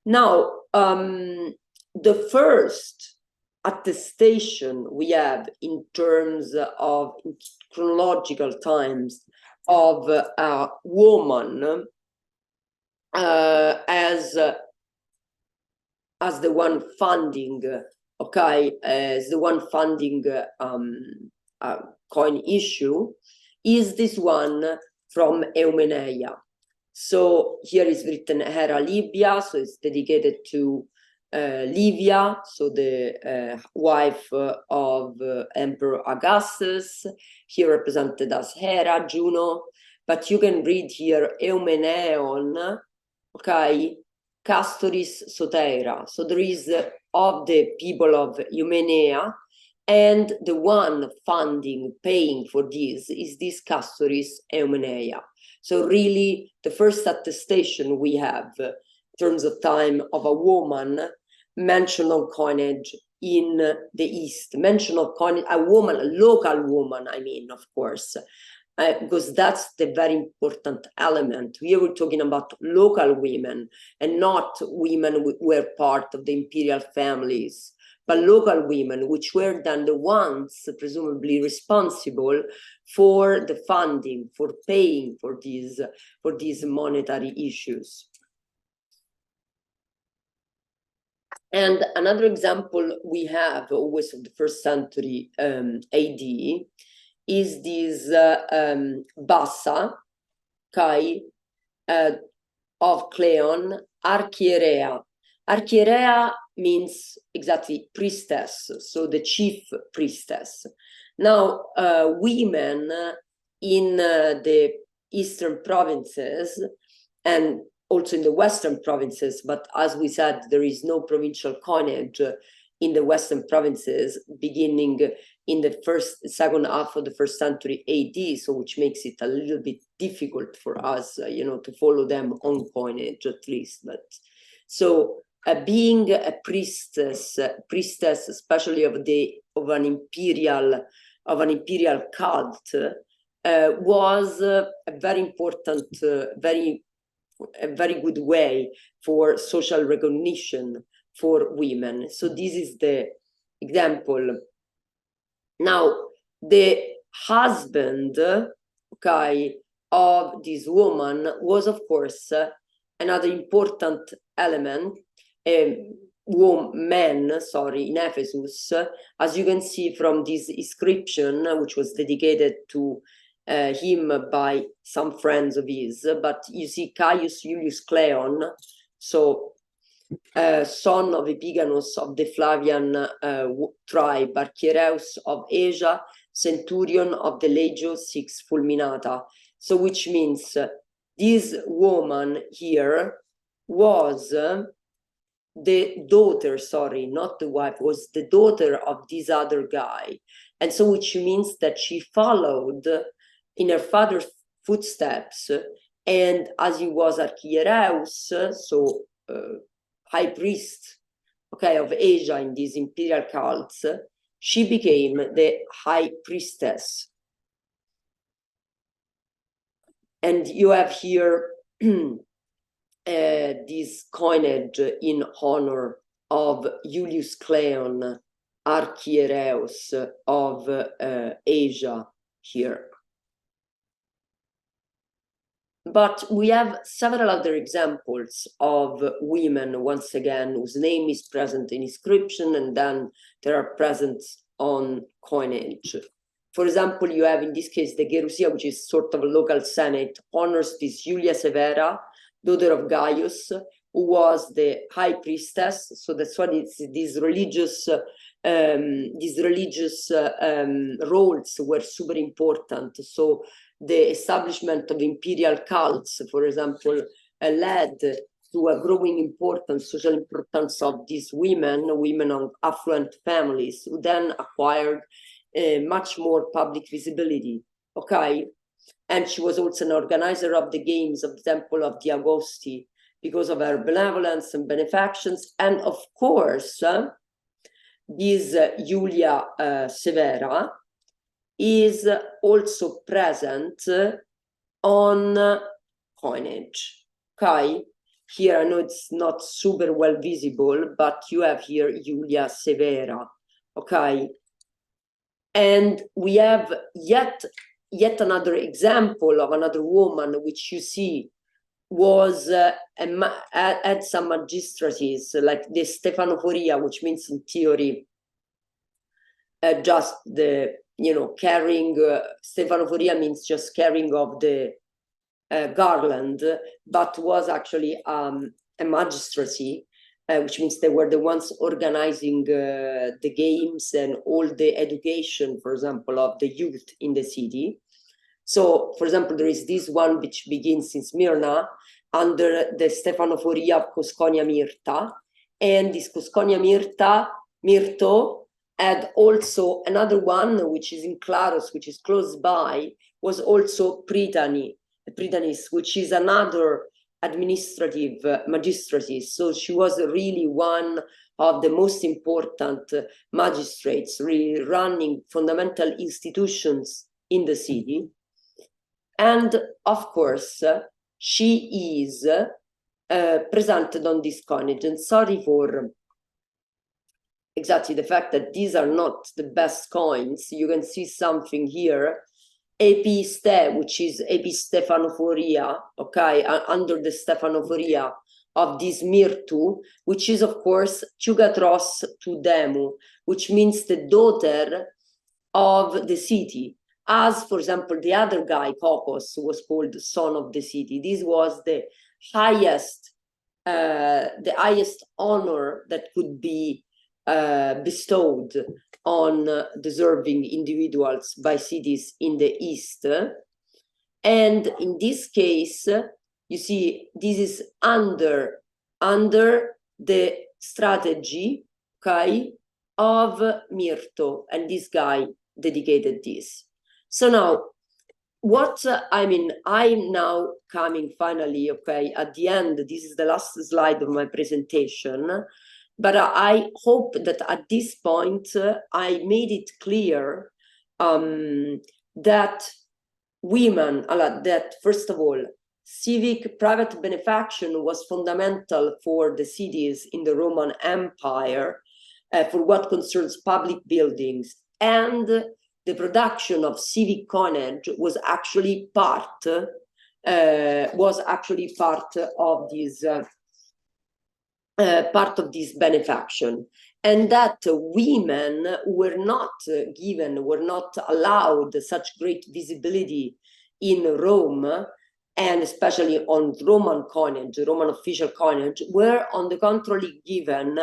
Now, the first attestation we have in terms of chronological times of a woman as the one funding, okay, as the one funding coin issue is this one from Eumeneia. So here is written Hera Libya, so it's dedicated to Livia, so the wife of Emperor Augustus, here represented as Hera, Juno, but you can read here Eumeneon, okay, Castoris Sotera. So there is of the people of Eumenea, and the one funding, paying for this is this Castoris Eumenea. So really, the first attestation we have in terms of time of a woman mentioned on coinage in the East, mention of coinage, a woman, a local woman, I mean, of course, because that's the very important element. Here we're talking about local women and not women who were part of the imperial families, but local women, which were then the ones presumably responsible for the funding, for paying for these monetary issues. And another example we have always of the first century AD is this Bassa, Kai, of Cleon, Archierea. Archierea means exactly priestess, so the chief priestess. Now, women in the eastern provinces and also in the western provinces, but as we said, there is no provincial coinage in the western provinces beginning in the second half of the first century AD, so which makes it a little bit difficult for us, to follow them on coinage at least. But so being a priestess, especially of an imperial cult, was a very important, a very good way for social recognition for women. So this is the example. Now, the husband, okay, of this woman was, of course, another important element, man, in Ephesus, as you can see from this inscription, which was dedicated to him by some friends of his, but you see Caius Julius Cleon, so son of Epiganos of the Flavian tribe, Archiereus of Asia, centurion of the Legio Six Fulminata. So which means this woman here was the daughter, not the wife, was the daughter of this other guy. And so which means that she followed in her father's footsteps, and as he was Archiereus, so high priest, okay, of Asia in these imperial cults, she became the high priestess. And you have here this coinage in honor of Julius Cleon, Archiereus of Asia here. But we have several other examples of women, once again, whose name is present in inscription, and then they are present on coinage. For example, you have in this case the Gerusia, which is sort of a local senate, honors this Julia Severa, daughter of Gaius, who was the high priestess. So that's why it's these religious roles were super important. So the establishment of imperial cults, for example, led to a growing importance, social importance of these women of affluent families, who then acquired much more public visibility, okay? And she was also an organizer of the games of the Temple of the Agosti because of her benevolence and benefactions. And of course, this Julia Severa is also present on coinage, okay? Here, I know it's not super well visible, but you have here Julia Severa, okay? And we have yet another example of another woman, which you see was at some magistracies, like the Stefanophoria, which means in theory just the, carrying, Stefanophoria means just carrying of the garland, but was actually a magistracy, which means they were the ones organizing the games and all the education, for example, of the youth in the city. So, for example, there is this one which begins in Smyrna under the Stefanophoria of Cosconia Myrta, and this Cosconia Myrto had also another one, which is in Claros, which is close by, was also Prytanis, which is another administrative magistracy. So she was really one of the most important magistrates, really running fundamental institutions in the city. And of course, she is presented on this coinage. And sorry for exactly the fact that these are not the best coins. You can see something here, Episte, which is Epistefanophoria, okay, under the Stefanophoria of this Myrtu, which is of course Tugatros to Demu, which means the daughter of the city. As, for example, the other guy, Kokos, was called the son of the city. This was the highest honor that could be bestowed on deserving individuals by cities in the East. And in this case, you see, this is under the strategy, okay, of Myrto, and this guy dedicated this. So now, I'm now coming finally, okay, at the end. This is the last slide of my presentation, but I hope that at this point I made it clear that women, that first of all, civic private benefaction was fundamental for the cities in the Roman Empire for what concerns public buildings, and the production of civic coinage was actually part of this benefaction, and that women were not allowed such great visibility in Rome, and especially on Roman coinage, Roman official coinage, were on the contrary given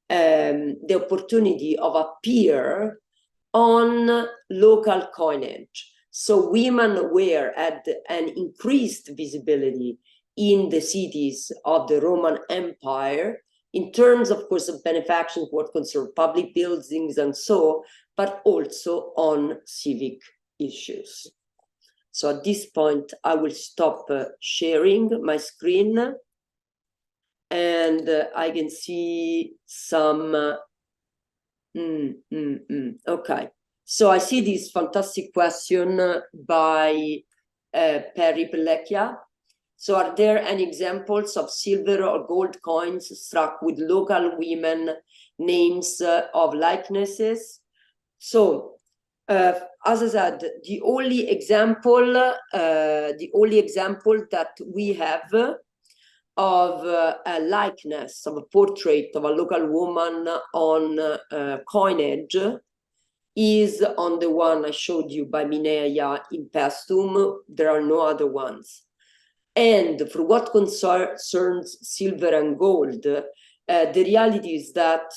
the opportunity of appear on local coinage. So women had an increased visibility in the cities of the Roman Empire, in terms, of course, of benefaction, what concern public buildings and so, but also on civic issues. So at this point, I will stop sharing my screen, and I can see some Okay. So I see this fantastic question by Perry Pellecchia. So are there any examples of silver or gold coins struck with local women names of likenesses? So as I said, the only example that we have of a likeness, of a portrait of a local woman on coinage is on the one I showed you by Mineia in Paestum. There are no other ones. And for what concerns silver and gold, the reality is that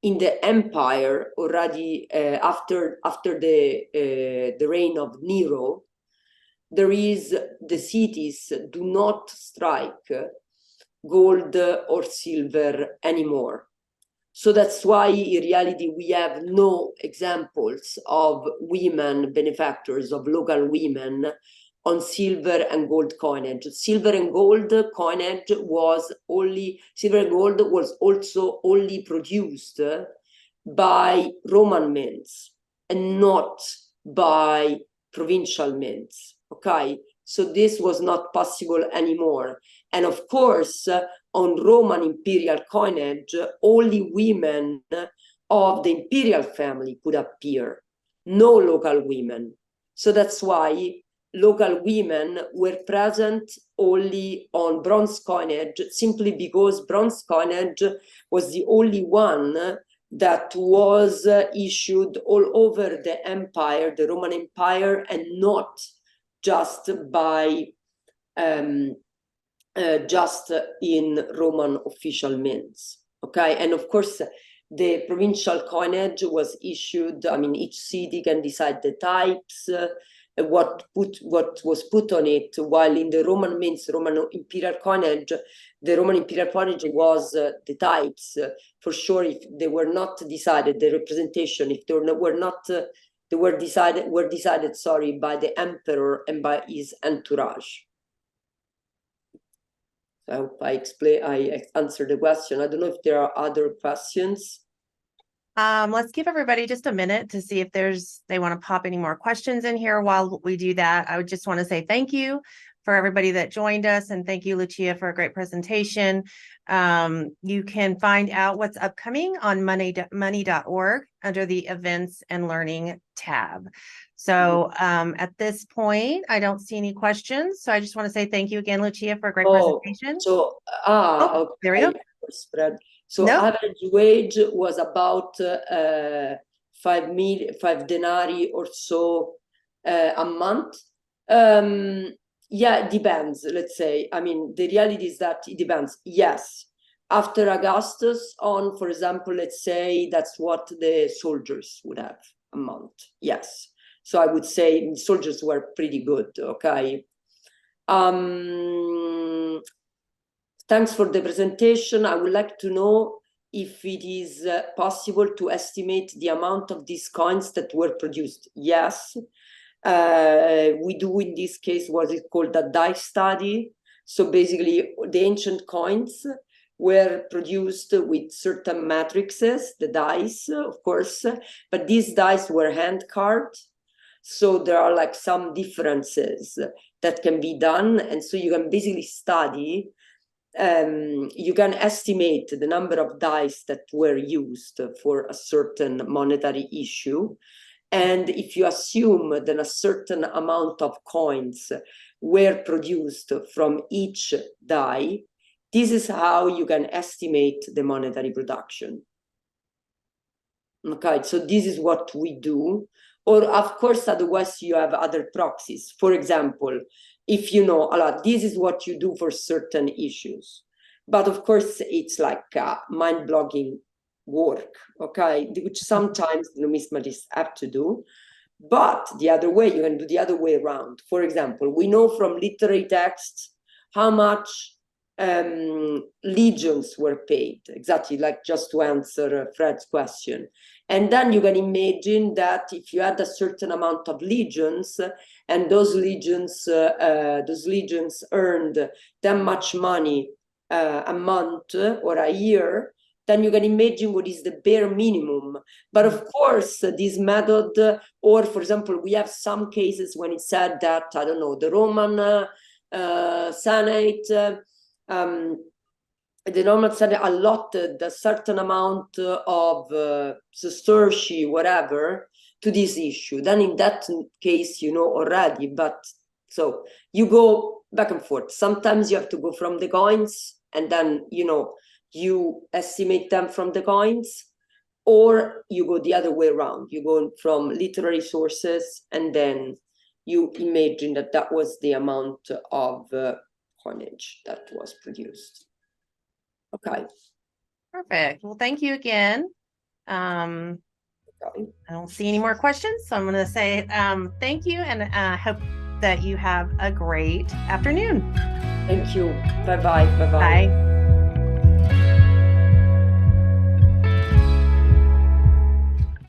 in the empire, already after the reign of Nero, the cities do not strike gold or silver anymore. So that's why in reality we have no examples of women benefactors, of local women on silver and gold coinage. Silver and gold coinage was also only produced by Roman mints and not by provincial mints. Okay, so this was not possible anymore. And of course, on Roman imperial coinage, only women of the imperial family could appear, no local women. So that's why local women were present only on bronze coinage, simply because bronze coinage was the only one that was issued all over the empire, the Roman Empire, and not just by just in Roman official mints. Okay, and of course the provincial coinage was issued. I mean, each city can decide the types, what was put on it. While in the Roman mints, Roman imperial coinage, the Roman imperial coinage was the types for sure. If they were not decided, the representation, if they were not. They were decided, sorry, by the emperor and by his entourage. I hope I answered the question. I don't know if there are other questions. Let's give everybody just a minute to see if they want to pop any more questions in here. While we do that, I would just want to say thank you for everybody that joined us, and thank you, Lucia, for a great presentation. You can find out what's upcoming on money.org under the events and learning tab. So at this point, I don't see any questions. So I just want to say thank you again, Lucia, for a great presentation. So, okay. There we go. Spread. So average wage was about 5 denarii or so a month. Yeah, it depends, let's say. I mean, the reality is that it depends. Yes. After Augustus on, for example, let's say that's what the soldiers would have a month. Yes. So I would say soldiers were pretty good. Okay. Thanks for the presentation. I would like to know if it is possible to estimate the amount of these coins that were produced. Yes. We do in this case what is called a dice study. So basically the ancient coins were produced with certain matrices, the dice, of course, but these dice were hand carved. So there are like some differences that can be done. And so you can basically study, you can estimate the number of dice that were used for a certain monetary issue. And if you assume that a certain amount of coins were produced from each die, this is how you can estimate the monetary production. Okay, so this is what we do. Or of course, otherwise you have other proxies. For example, if you know, this is what you do for certain issues. But of course, it's like mind-blogging work, okay, which sometimes numismatists have to do. But the other way, you can do the other way around. For example, we know from literary texts how much legions were paid, exactly, like just to answer Fred's question. And then you can imagine that if you had a certain amount of legions and those legions earned that much money a month or a year, then you can imagine what is the bare minimum. But of course, this method, or for example, we have some cases when it said that, I don't know, the Roman Senate, the Roman Senate allotted a certain amount of sestertii, whatever, to this issue. Then in that case, you know already, but so you go back and forth. Sometimes you have to go from the coins and then, you know, you estimate them from the coins, or you go the other way around. You go from literary sources and then you imagine that that was the amount of coinage that was produced. Okay. Perfect. Well, thank you again. Okay. I don't see any more questions, so I'm going to say thank you, and hope that you have a great afternoon. Thank you. Bye-bye. Bye-bye. Bye.